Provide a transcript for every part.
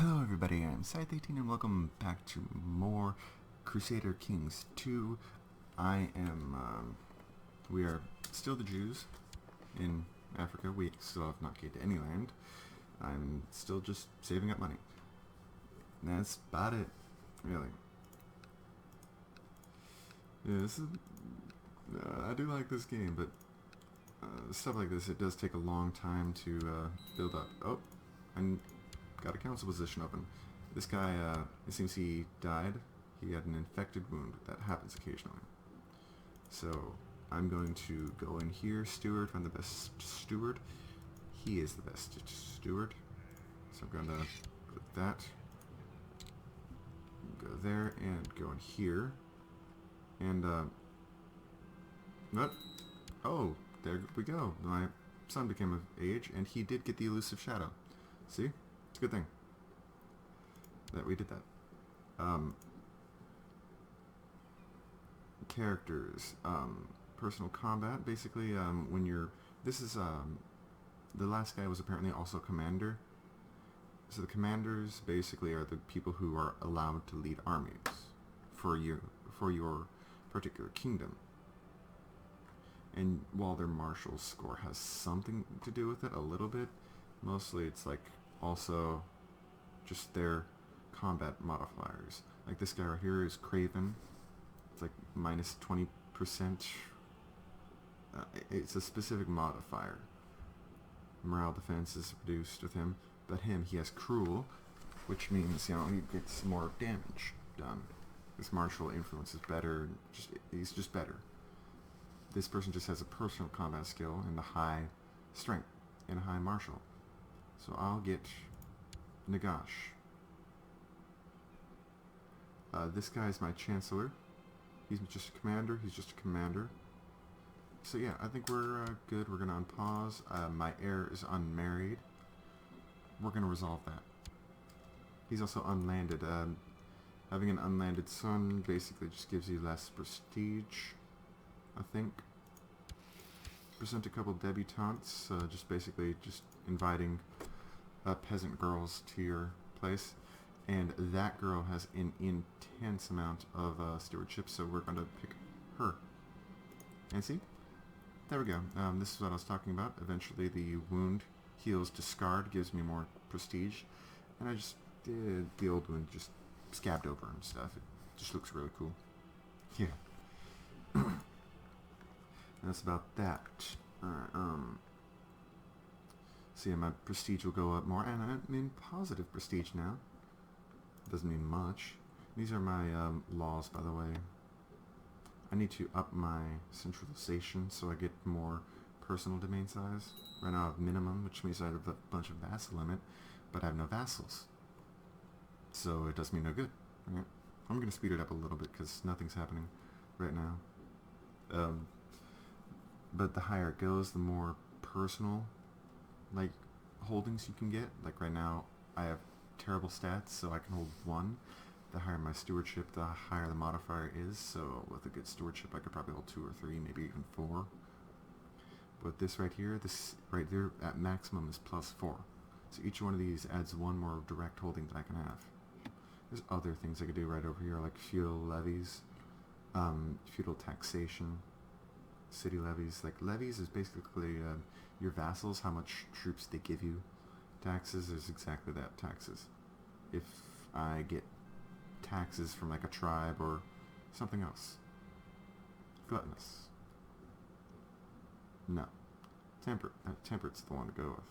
Hello everybody, I'm Scythe18 and welcome back to more Crusader Kings 2. We are still the Jews in Africa. We still have not gained any land. I'm still just saving up money. And that's about it, really. Yeah, I do like this game, but stuff like this, it does take a long time to build up. Oh, and got a council position open. This guy, it seems he died. He had an infected wound. That happens occasionally. So I'm going to go in here, steward, find the best steward. He is the best steward. So I'm going to put that, go there, and go in here. And, what? Oh, there we go. My son became of age, and he did get the elusive shadow. See? It's a good thing that we did that. Characters. Personal combat. Basically, when you're... This is, the last guy was apparently also commander. So the commanders basically are the people who are allowed to lead armies for your particular kingdom. And while their martial score has something to do with it, a little bit, mostly it's like also just their combat modifiers. Like this guy right here is Craven. It's like minus 20%. It's a specific modifier. Morale defense is reduced with him, but he has Cruel, which means, you know, he gets more damage done. His martial influence is better. He's just better. This person just has a personal combat skill and a high strength and a high martial. So I'll get Nagash. This guy's my chancellor. He's just a commander. He's just a commander. So yeah, I think we're good. We're going to unpause. My heir is unmarried. We're going to resolve that. He's also unlanded. Having an unlanded son basically just gives you less prestige, I think. Present a couple debutantes, just basically just inviting peasant girls to your place. And that girl has an intense amount of stewardship, so we're going to pick her. And see? There we go. This is what I was talking about. Eventually the wound heals to scarred, gives me more prestige. And I just did the old wound, just scabbed over and stuff. It just looks really cool. Yeah. That's about that. So yeah, my prestige will go up more, and I'm in positive prestige now. Doesn't mean much. These are my laws, by the way. I need to up my centralization so I get more personal domain size. Right now I have minimum, which means I have a bunch of vassal limit, but I have no vassals. So it does me no good. Right? I'm going to speed it up a little bit because nothing's happening right now. But the higher it goes, the more personal, like, holdings you can get. Like right now, I have terrible stats, so I can hold 1. The higher my stewardship, the higher the modifier is. So with a good stewardship, I could probably hold 2 or 3, maybe even 4. But this right here, this right there at maximum is +4. So each one of these adds 1 more direct holding that I can have. There's other things I could do right over here, like feudal levies, feudal taxation, city levies. Like levies is basically your vassals, how much troops they give you. Taxes is exactly that, taxes. If I get taxes from like a tribe or something else. Gluttonous. No. Temperate. Temperate's the one to go with.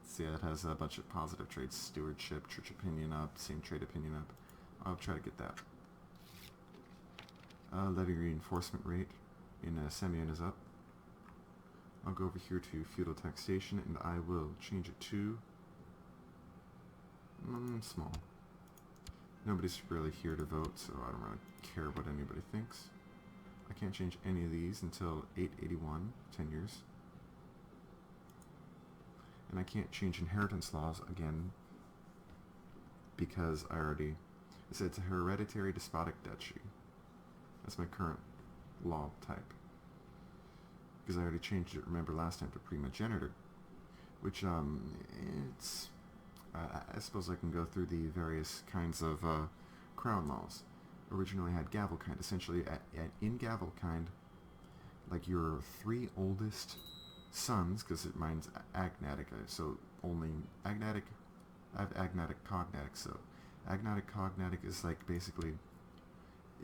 See, it has a bunch of positive traits. Stewardship, church opinion up, same trade opinion up. I'll try to get that. Levy reinforcement rate in Semien is up. I'll go over here to feudal taxation and I will change it to small. Nobody's really here to vote, so I don't really care what anybody thinks. I can't change any of these until 881, 10 years. And I can't change inheritance laws again because I already... It said it's a hereditary despotic duchy. That's my current law type. Because I already changed it, remember, last time to primogeniture. Which, it's I suppose I can go through the various kinds of crown laws. Originally had gavelkind. Essentially, in gavelkind, like your three oldest sons, because it mine's agnatic, so only agnatic. I have agnatic cognatic, so agnatic cognatic is like basically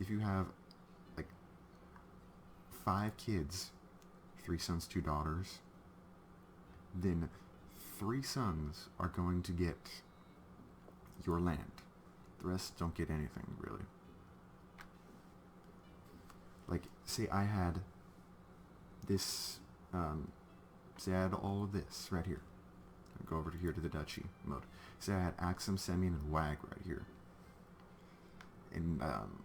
if you have like 5 kids, 3 sons, 2 daughters, then 3 sons are going to get your land. The rest don't get anything, really. Like, say I had this, say I had all of this right here. I'll go over to here to the duchy mode. Say I had Axum, Semien, and Wag right here. And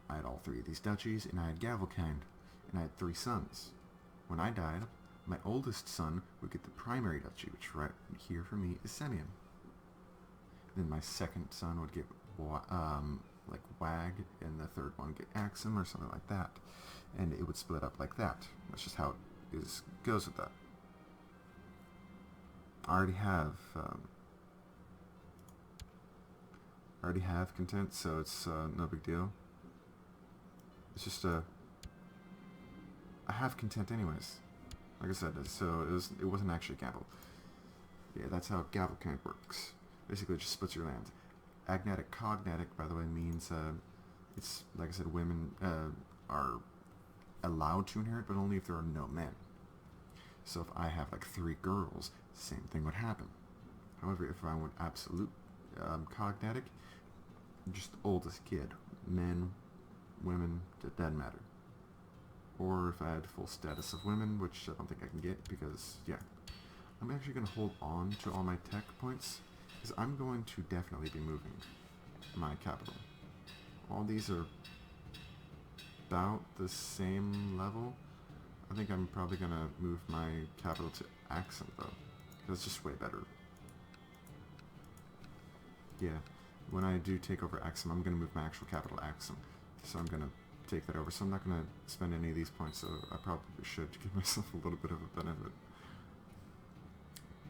I had all 3 of these duchies, and I had Gavelkind, and I had 3 sons. When I died, my oldest son would get the primary duchy, which right here for me is Semien. Then my second son would get like Wag, and the third one would get Axum or something like that. And it would split up like that. That's just how it goes with that. I already have content, so it's no big deal. It's just I have content anyways. Like I said, so it wasn't actually gavel. Yeah, that's how gavel kind of works. Basically, it just splits your land. Agnatic cognatic, by the way, means it's like I said, women are allowed to inherit, but only if there are no men. So if I have like 3 girls, same thing would happen. However, if I went absolute cognatic, just oldest kid, men, women, it doesn't matter. Or if I had full status of women, which I don't think I can get because, yeah. I'm actually going to hold on to all my tech points because I'm going to definitely be moving my capital. All these are about the same level. I think I'm probably going to move my capital to Axum, though, because it's just way better. Yeah, when I do take over Axum, I'm going to move my actual capital to Axum. So I'm going to take that over. So I'm not going to spend any of these points, so I probably should to give myself a little bit of a benefit.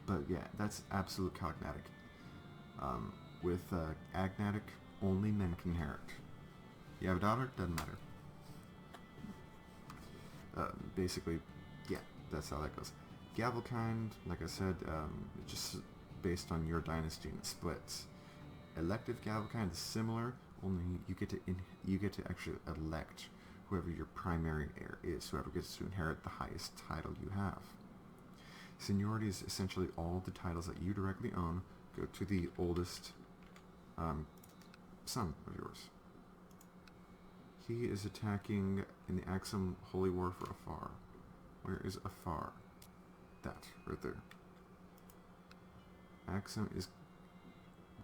But yeah, that's absolute cognatic. With agnatic, only men can inherit. You have a daughter? Doesn't matter. Basically, yeah, that's how that goes. Gavelkind, like I said, just based on your dynasty, and it splits. Elective Gavelkind is similar, only you get to actually elect whoever your primary heir is, whoever gets to inherit the highest title you have. Seniority is essentially all the titles that you directly own go to the oldest son of yours. He is attacking in the Axum Holy War for Afar. Where is Afar? That, right there. Axum is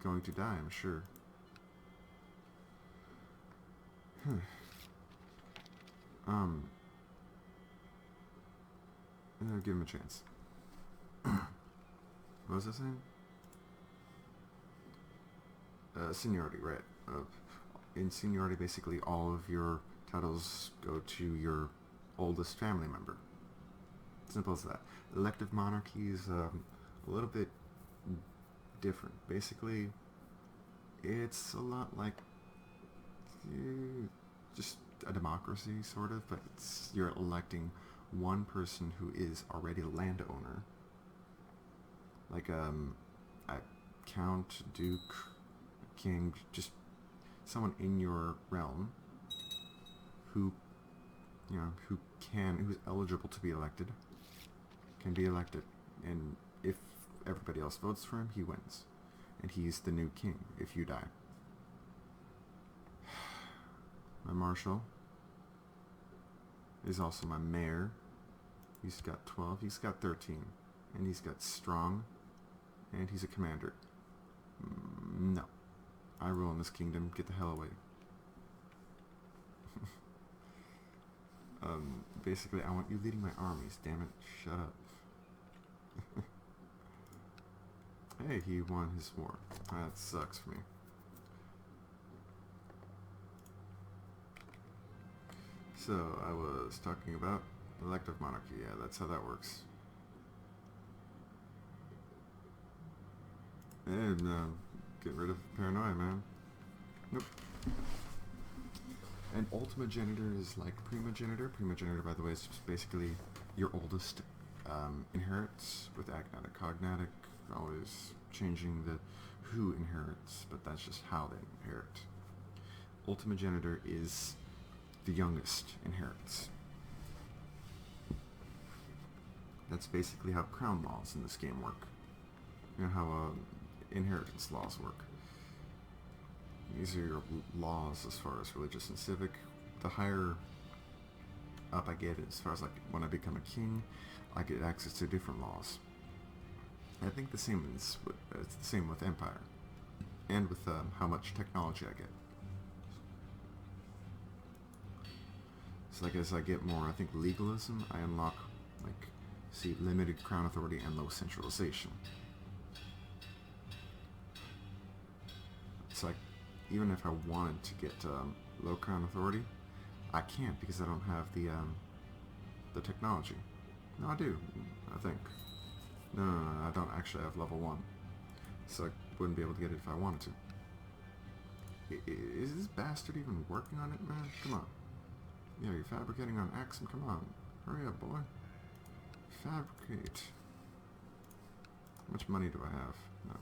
going to die, I'm sure. Give him a chance. What was I saying? Seniority, right. In seniority, basically all of your titles go to your oldest family member. Simple as that. Elective monarchy is a little bit different. Basically, it's a lot like just a democracy, sort of, but you're electing one person who is already a landowner. Like a count, duke, king, just someone in your realm who's eligible to be elected, can be elected, and if everybody else votes for him, he wins, and he's the new king if you die. My marshal is also my mayor. He's got 12, he's got 13, and he's got strong, and he's a commander. No. I rule in this kingdom. Get the hell away. Basically, I want you leading my armies. Damn it. Shut up. Hey, he won his war. That sucks for me. So, I was talking about elective monarchy. Yeah, that's how that works. And Get rid of paranoia, man. Nope. And ultimogenitor is like primogenitor. Primogenitor, by the way, is just basically your oldest inherits with agnatic, cognatic, always changing the who inherits, but that's just how they inherit. Ultimogenitor is the youngest inherits. That's basically how crown laws in this game work. You know how inheritance laws work. These are your laws as far as religious and civic. The higher up I get as far as like when I become a king, I get access to different laws. I think the same is it's the same with empire, and with how much technology I get. So like as I get more, I think legalism, I unlock like limited crown authority and low centralization. It's like even if I wanted to get low crown authority, I can't because I don't have the technology. No, I do, I think. No, I don't actually have level 1. So I wouldn't be able to get it if I wanted to. Is this bastard even working on it, man? Come on. Yeah, you're fabricating on Axum. Come on. Hurry up, boy. Fabricate. How much money do I have? No.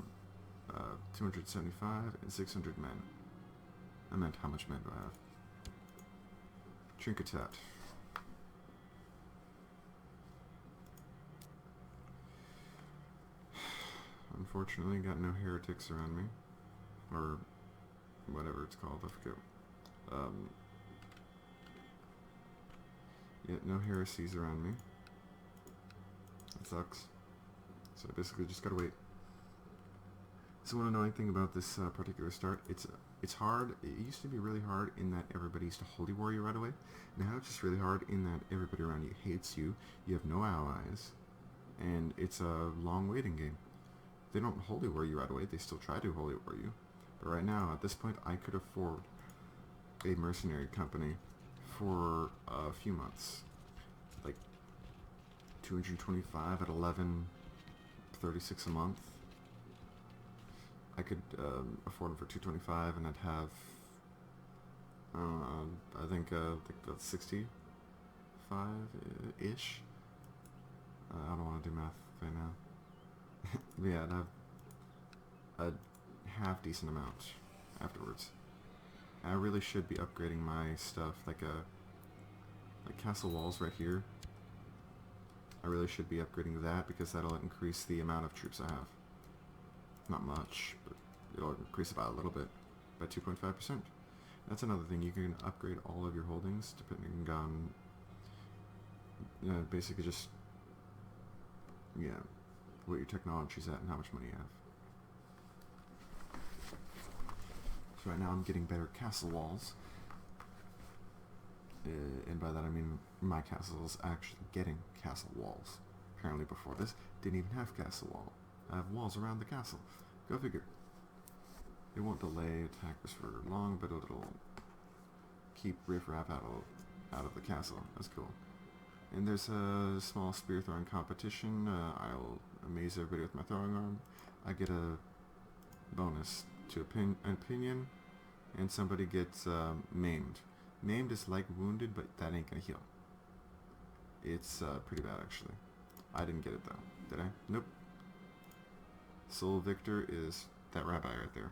275 and 600 men. I meant how much men do I have? Trinketat. Unfortunately, got no heretics around me. Or whatever it's called, I forget. Yeah, no heresies around me. That sucks. So I basically just gotta wait. So one annoying thing about this particular start, it's hard. It used to be really hard in that everybody used to holy war you right away. Now it's just really hard in that everybody around you hates you. You have no allies, and it's a long waiting game. They don't holy war you right away. They still try to holy war you, but right now at this point, I could afford a mercenary company for a few months, like 225 at 11.36 a month. I could afford them for 225, and I'd have I think that's 65-ish. I don't want to do math right now. But yeah, I'd have a half decent amount afterwards. I really should be upgrading my stuff, like castle walls right here. I really should be upgrading that because that'll increase the amount of troops I have. Not much, but it'll increase it by a little bit, by 2.5%. That's another thing. You can upgrade all of your holdings depending on, basically just, what your technology's at and how much money you have. So right now I'm getting better castle walls, and by that I mean my castle is actually getting castle walls. Apparently before this, didn't even have castle wall. I have walls around the castle. Go figure. It won't delay attackers for long, but it'll keep riffraff out of the castle. That's cool. And there's a small spear throwing competition. I'll amaze everybody with my throwing arm. I get a bonus to an opinion, and somebody gets maimed. Maimed is like wounded, but that ain't gonna heal. It's pretty bad, actually. I didn't get it, though. Did I? Nope. Sole victor is that rabbi right there.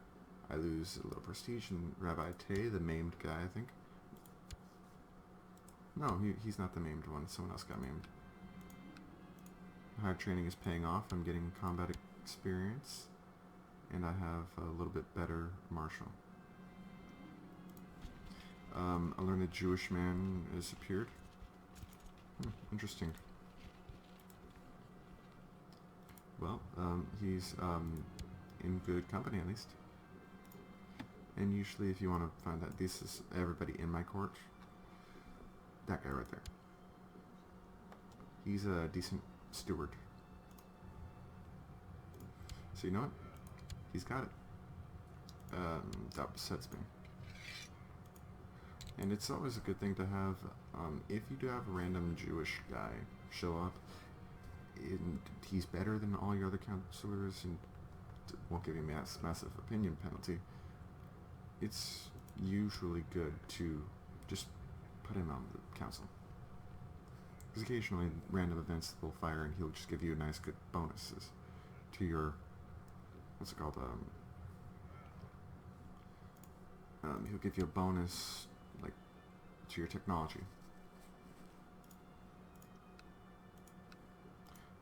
I lose a little prestige, and Rabbi Tay, the maimed guy, I think. No, he's not the maimed one. Someone else got maimed. Hard training is paying off. I'm getting combat experience, and I have a little bit better martial. I learned a Jewish man has appeared. Interesting. Well, he's in good company at least. And usually if you want to find out, this is everybody in my court. That guy right there. He's a decent steward. So you know what? He's got it. That upsets me. And it's always a good thing to have, if you do have a random Jewish guy show up, and he's better than all your other counselors, and won't give you massive opinion penalty, it's usually good to just put him on the council. Because occasionally random events will fire and he'll just give you nice good bonuses to your, what's it called, he'll give you a bonus, like, to your technology.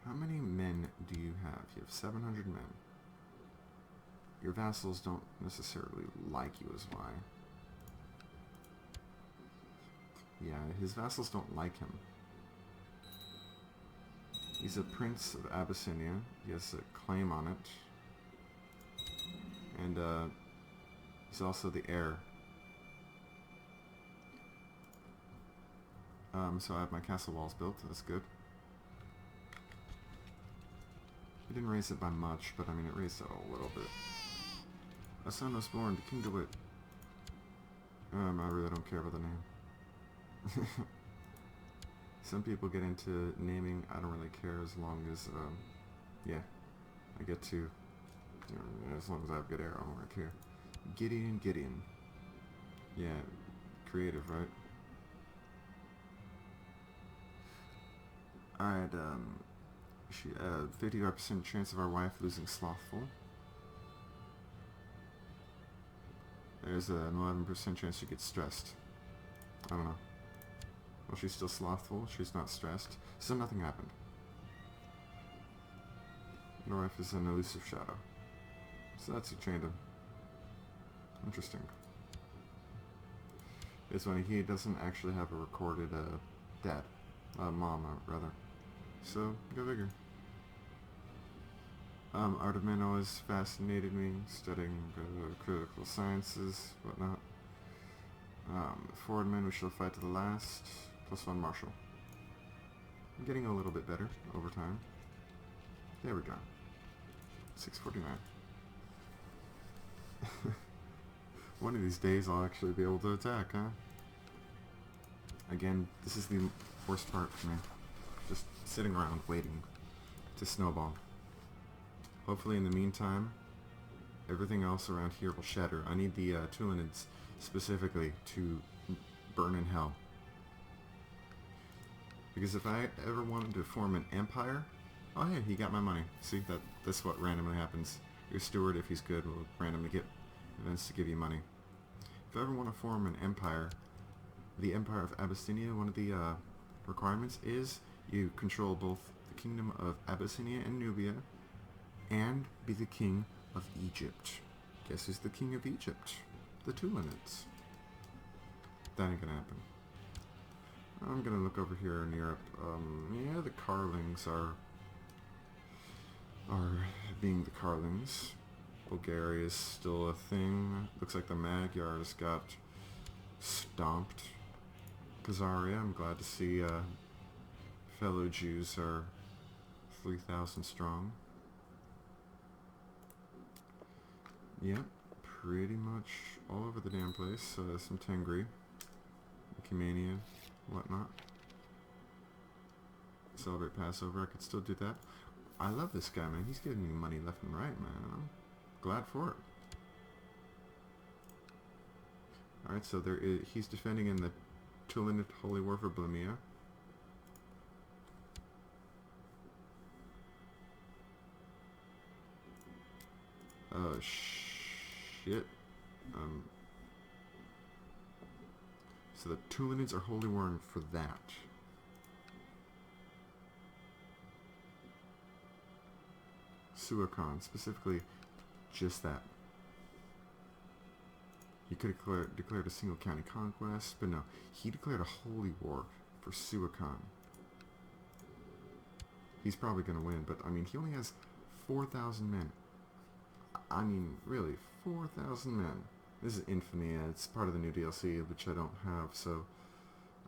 How many men do you have? You have 700 men. Your vassals don't necessarily like you as why. Yeah, his vassals don't like him. He's a prince of Abyssinia. He has a claim on it. And he's also the heir. So I have my castle walls built. That's good. He didn't raise it by much, but I mean it raised it a little bit. A son was born to King DeWitt. I really don't care about the name. Some people get into naming. I don't really care as long as, yeah, I get to, you know, as long as I have good arrow, I don't really care. Gideon. Yeah, creative, right? Alright, 55% chance of our wife losing slothful. There's an 11% chance she gets stressed. I don't know. Well, she's still slothful. She's not stressed. So nothing happened. Your wife is an elusive shadow. So that's your trained him. Interesting. It's funny, he doesn't actually have a recorded dad. Mom, rather. So, go figure. Art of Men always fascinated me, studying critical sciences, whatnot. Forward men, we shall fight to the last. +1 martial. I'm getting a little bit better over time. There we go. 649. One of these days I'll actually be able to attack, huh? Again, this is the worst part for me. Just sitting around waiting to snowball. Hopefully in the meantime, everything else around here will shatter. I need the Tulinids specifically to burn in hell. Because if I ever wanted to form an empire, oh hey, he got my money. See, that's what randomly happens. Your steward, if he's good, will randomly get events to give you money. If I ever want to form an empire, the Empire of Abyssinia, one of the requirements is you control both the Kingdom of Abyssinia and Nubia, and be the King of Egypt. Guess who's the King of Egypt? The Tulinids. That ain't gonna happen. I'm gonna look over here in Europe. Yeah, the Carlings are being the Carlings. Bulgaria is still a thing. Looks like the Magyars got stomped. Khazaria, I'm glad to see fellow Jews are 3,000 strong. Yep, pretty much all over the damn place. Some Tengri, Ecumania, whatnot. Celebrate Passover, I could still do that. I love this guy, man. He's giving me money left and right, man. I'm glad for it. Alright, so he's defending in the Tulinid Holy War for Blemia. Oh, shit. So the Tulinids are holy warring for that. Suakan, specifically just that. He could have declared a single county conquest, but no. He declared a holy war for Suakan. He's probably going to win, but I mean, he only has 4,000 men. I mean, really, 4,000 men. This is infamy. It's part of the new DLC, which I don't have, so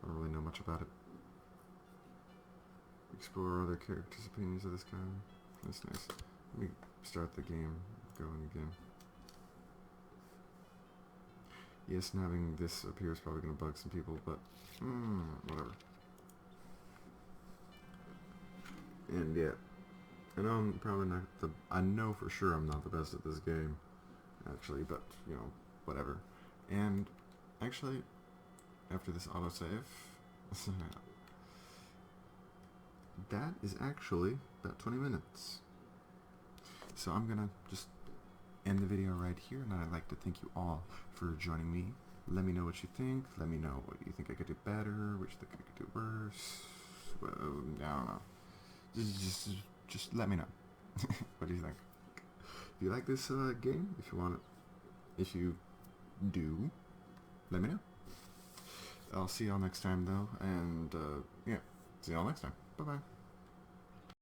I don't really know much about it. Explore other characters' opinions of this guy. That's nice. Let me start the game going again. Yes, and having this up here is probably going to bug some people, but whatever. And yeah, I know I'm probably not the... I know for sure I'm not the best at this game, actually, but, you know, whatever. And, actually, after this autosave, that is actually about 20 minutes. So I'm gonna just end the video right here, and I'd like to thank you all for joining me. Let me know what you think. Let me know what you think I could do better, what you think I could do worse. Well, I don't know. Just let me know. What do you think? If you like this game, if you want it, if you do, let me know. I'll see y'all next time, though, and yeah, see y'all next time. Bye-bye.